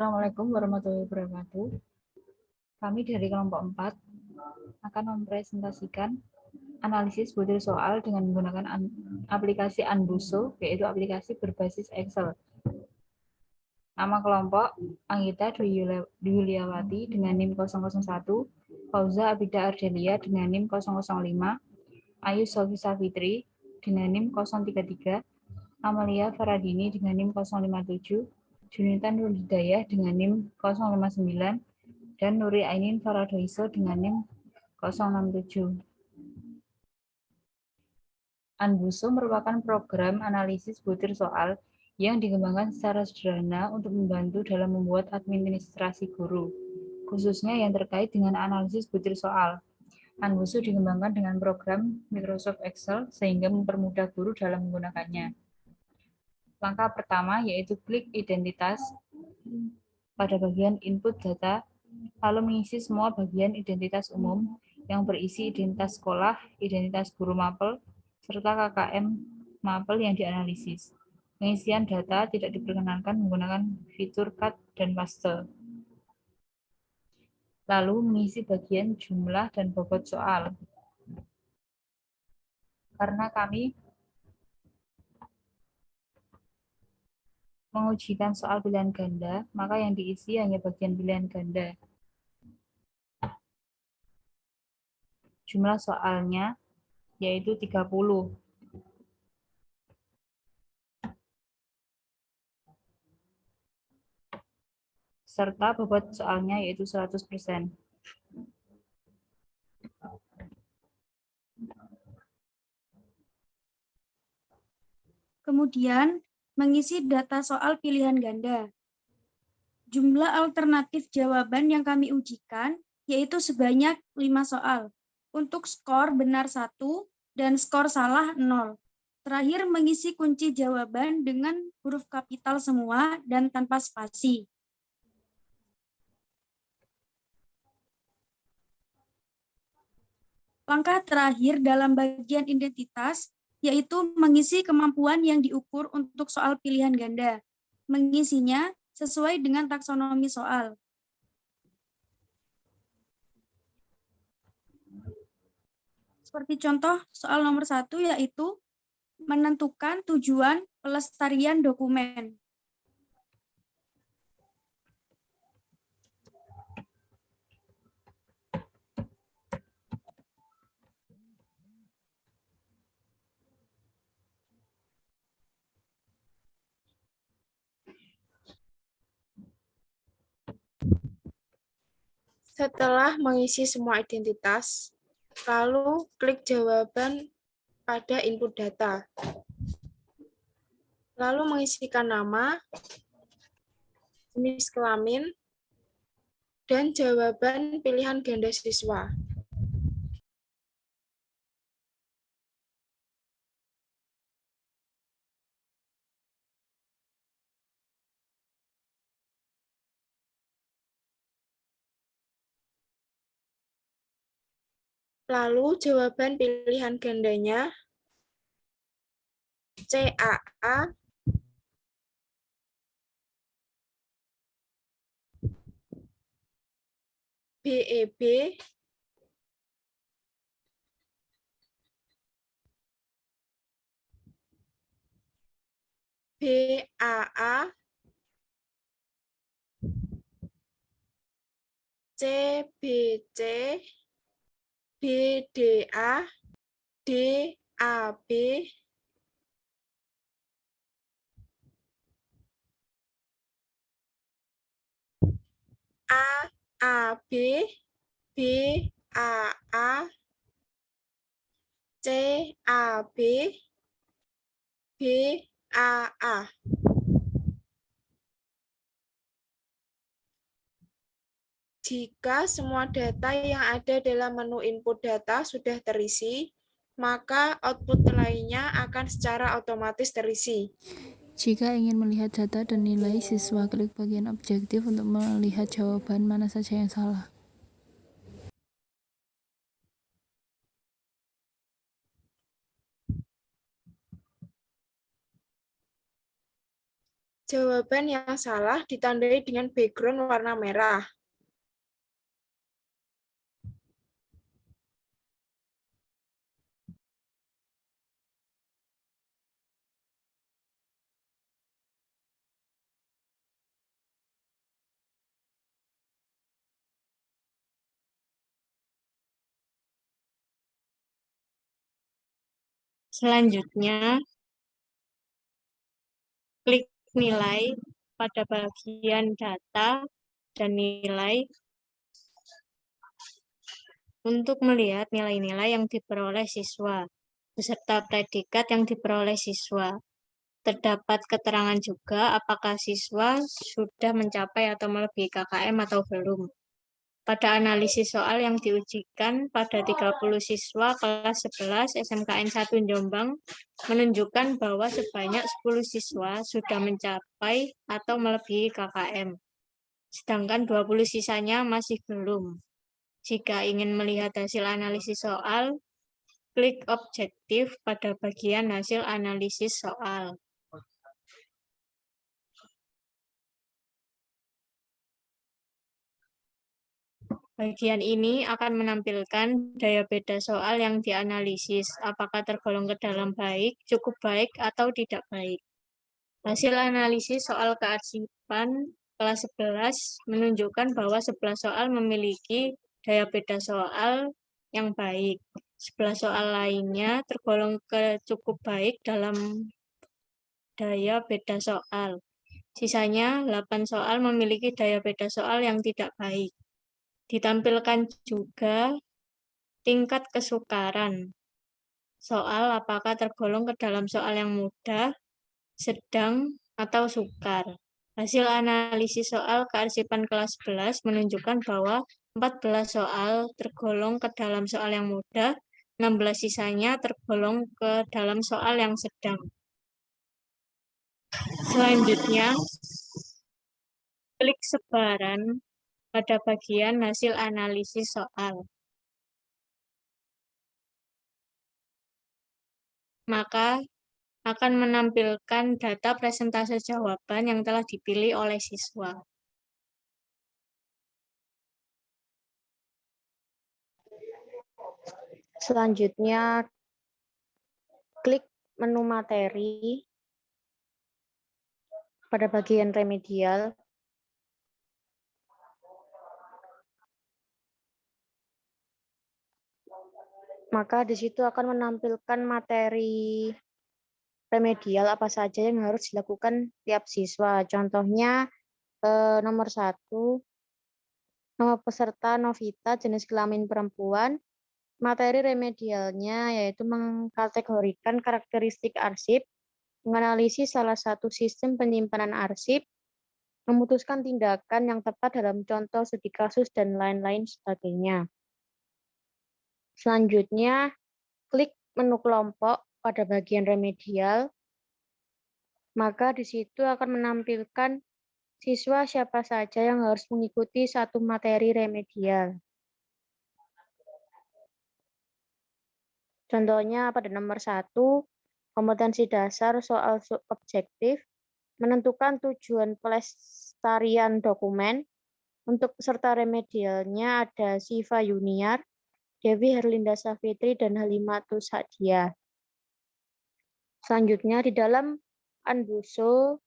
Assalamualaikum warahmatullahi wabarakatuh. Kami dari kelompok 4 akan mempresentasikan analisis butir soal dengan menggunakan aplikasi Anbuso, yaitu aplikasi berbasis Excel. Nama kelompok Anggita Dwi Yuliawati dengan NIM 001, Fauza Abida Ardelia dengan NIM 005, Ayu Sofi Safitri dengan NIM 033, Amalia Faradini dengan NIM 057, Junita Nur Hidayah dengan NIM 059, dan Nuri Ainin Faradoiso dengan NIM 067. Anbuso merupakan program analisis butir soal yang dikembangkan secara sederhana untuk membantu dalam membuat administrasi guru, khususnya yang terkait dengan analisis butir soal. Anbuso dikembangkan dengan program Microsoft Excel sehingga mempermudah guru dalam menggunakannya. Langkah pertama yaitu klik identitas pada bagian input data, lalu mengisi semua bagian identitas umum yang berisi identitas sekolah, identitas guru mapel, serta KKM mapel yang dianalisis. Pengisian data tidak diperkenankan menggunakan fitur cut dan paste. Lalu mengisi bagian jumlah dan bobot soal. Karena kami mengujikan soal pilihan ganda, maka yang diisi hanya bagian pilihan ganda. Jumlah soalnya yaitu 30. Serta bobot soalnya yaitu 100%. Kemudian, mengisi data soal pilihan ganda. Jumlah alternatif jawaban yang kami ujikan yaitu sebanyak 5 soal, untuk skor benar 1 dan skor salah 0. Terakhir, mengisi kunci jawaban dengan huruf kapital semua dan tanpa spasi. Langkah terakhir dalam bagian identitas yaitu mengisi kemampuan yang diukur untuk soal pilihan ganda. Mengisinya sesuai dengan taksonomi soal. Seperti contoh soal nomor 1 yaitu menentukan tujuan pelestarian dokumen. Setelah mengisi semua identitas, lalu klik jawaban pada input data. Lalu mengisikan nama, jenis kelamin, dan jawaban pilihan ganda siswa. Lalu jawaban pilihan gandanya CAA, BEB, BAA, CBC, BDA, DAB, AAB, BAA, CAB, BAA. Jika semua data yang ada dalam menu input data sudah terisi, maka output lainnya akan secara otomatis terisi. Jika ingin melihat data dan nilai, siswa klik bagian objektif untuk melihat jawaban mana saja yang salah. Jawaban yang salah ditandai dengan background warna merah. Selanjutnya, klik nilai pada bagian data dan nilai untuk melihat nilai-nilai yang diperoleh siswa, beserta predikat yang diperoleh siswa. Terdapat keterangan juga apakah siswa sudah mencapai atau melebihi KKM atau belum. Pada analisis soal yang diujikan pada 30 siswa kelas 11 SMKN 1 Jombang menunjukkan bahwa sebanyak 10 siswa sudah mencapai atau melebihi KKM, sedangkan 20 sisanya masih belum. Jika ingin melihat hasil analisis soal, klik objektif pada bagian hasil analisis soal. Bagian ini akan menampilkan daya beda soal yang dianalisis, apakah tergolong ke dalam baik, cukup baik, atau tidak baik. Hasil analisis soal kearsipan kelas 11 menunjukkan bahwa 11 soal memiliki daya beda soal yang baik. 11 soal lainnya tergolong ke cukup baik dalam daya beda soal. Sisanya 8 soal memiliki daya beda soal yang tidak baik. Ditampilkan juga tingkat kesukaran soal apakah tergolong ke dalam soal yang mudah, sedang, atau sukar. Hasil analisis soal kearsipan kelas 11 menunjukkan bahwa 14 soal tergolong ke dalam soal yang mudah, 16 sisanya tergolong ke dalam soal yang sedang. Selanjutnya, klik sebaran pada bagian hasil analisis soal. Maka akan menampilkan data presentase jawaban yang telah dipilih oleh siswa. Selanjutnya, klik menu materi pada bagian remedial. Maka di situ akan menampilkan materi remedial apa saja yang harus dilakukan tiap siswa. Contohnya nomor 1, nama peserta Novita, jenis kelamin perempuan. Materi remedialnya yaitu mengkategorikan karakteristik arsip, menganalisis salah satu sistem penyimpanan arsip, memutuskan tindakan yang tepat dalam contoh studi kasus, dan lain-lain sebagainya. Selanjutnya, klik menu kelompok pada bagian remedial, maka di situ akan menampilkan siswa siapa saja yang harus mengikuti satu materi remedial. Contohnya pada nomor 1, kompetensi dasar soal objektif, menentukan tujuan pelestarian dokumen. Untuk peserta remedialnya ada Siva Yuniar, Devi Herlinda Safitri, dan Halimatus Hadiah. Selanjutnya di dalam Anbuso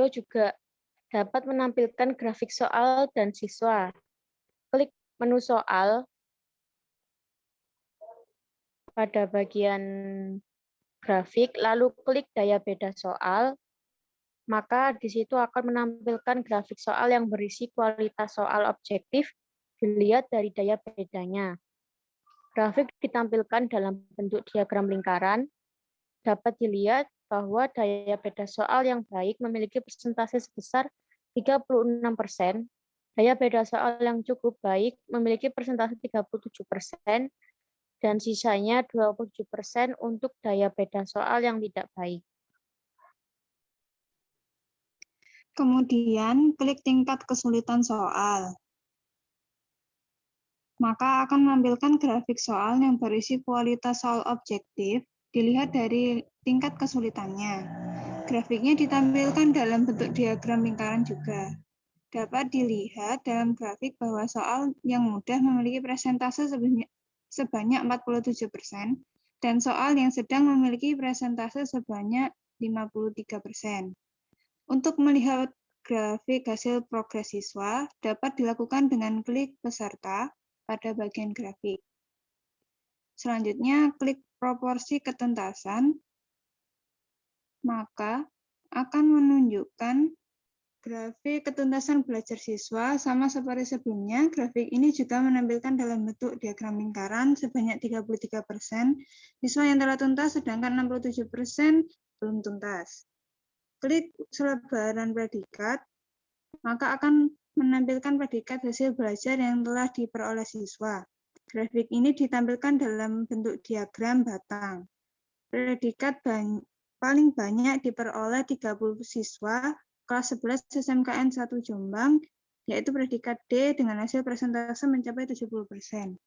juga dapat menampilkan grafik soal dan siswa. Klik menu soal pada bagian grafik, lalu klik daya beda soal. Maka di situ akan menampilkan grafik soal yang berisi kualitas soal objektif dilihat dari daya bedanya. Grafik ditampilkan dalam bentuk diagram lingkaran. Dapat dilihat bahwa daya beda soal yang baik memiliki persentase sebesar 36%, daya beda soal yang cukup baik memiliki persentase 37%, dan sisanya 27% untuk daya beda soal yang tidak baik. Kemudian, klik tingkat kesulitan soal. maka akan menampilkan grafik soal yang berisi kualitas soal objektif dilihat dari tingkat kesulitannya. Grafiknya ditampilkan dalam bentuk diagram lingkaran juga. Dapat dilihat dalam grafik bahwa soal yang mudah memiliki persentase sebanyak 47% dan soal yang sedang memiliki persentase sebanyak 53%. Untuk melihat grafik hasil progres siswa dapat dilakukan dengan klik peserta pada bagian grafik. Selanjutnya, klik proporsi ketuntasan, maka akan menunjukkan grafik ketuntasan belajar siswa. Sama seperti sebelumnya, grafik ini juga menampilkan dalam bentuk diagram lingkaran sebanyak 33% siswa yang telah tuntas, sedangkan 67% belum tuntas. Klik selebaran predikat, maka akan menampilkan predikat hasil belajar yang telah diperoleh siswa. Grafik ini ditampilkan dalam bentuk diagram batang. Predikat paling banyak diperoleh 30 siswa kelas 11 SMKN 1 Jombang, yaitu predikat D dengan hasil persentase mencapai 70%.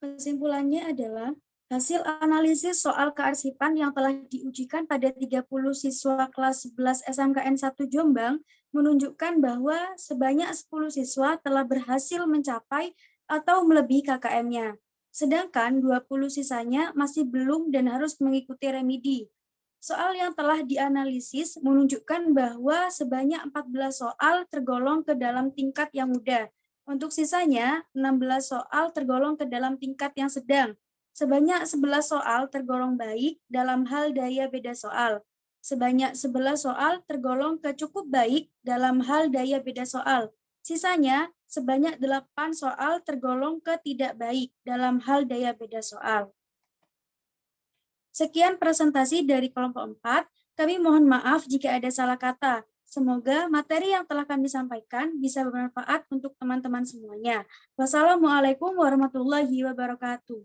Kesimpulannya adalah hasil analisis soal kearsipan yang telah diujikan pada 30 siswa kelas 11 SMKN 1 Jombang menunjukkan bahwa sebanyak 10 siswa telah berhasil mencapai atau melebihi KKM-nya. Sedangkan 20 sisanya masih belum dan harus mengikuti remedi. Soal yang telah dianalisis menunjukkan bahwa sebanyak 14 soal tergolong ke dalam tingkat yang mudah. Untuk sisanya, 16 soal tergolong ke dalam tingkat yang sedang. Sebanyak 11 soal tergolong baik dalam hal daya beda soal. Sebanyak 11 soal tergolong ke cukup baik dalam hal daya beda soal. Sisanya, sebanyak 8 soal tergolong ke tidak baik dalam hal daya beda soal. Sekian presentasi dari kelompok 4. Kami mohon maaf jika ada salah kata. Semoga materi yang telah kami sampaikan bisa bermanfaat untuk teman-teman semuanya. Wassalamualaikum warahmatullahi wabarakatuh.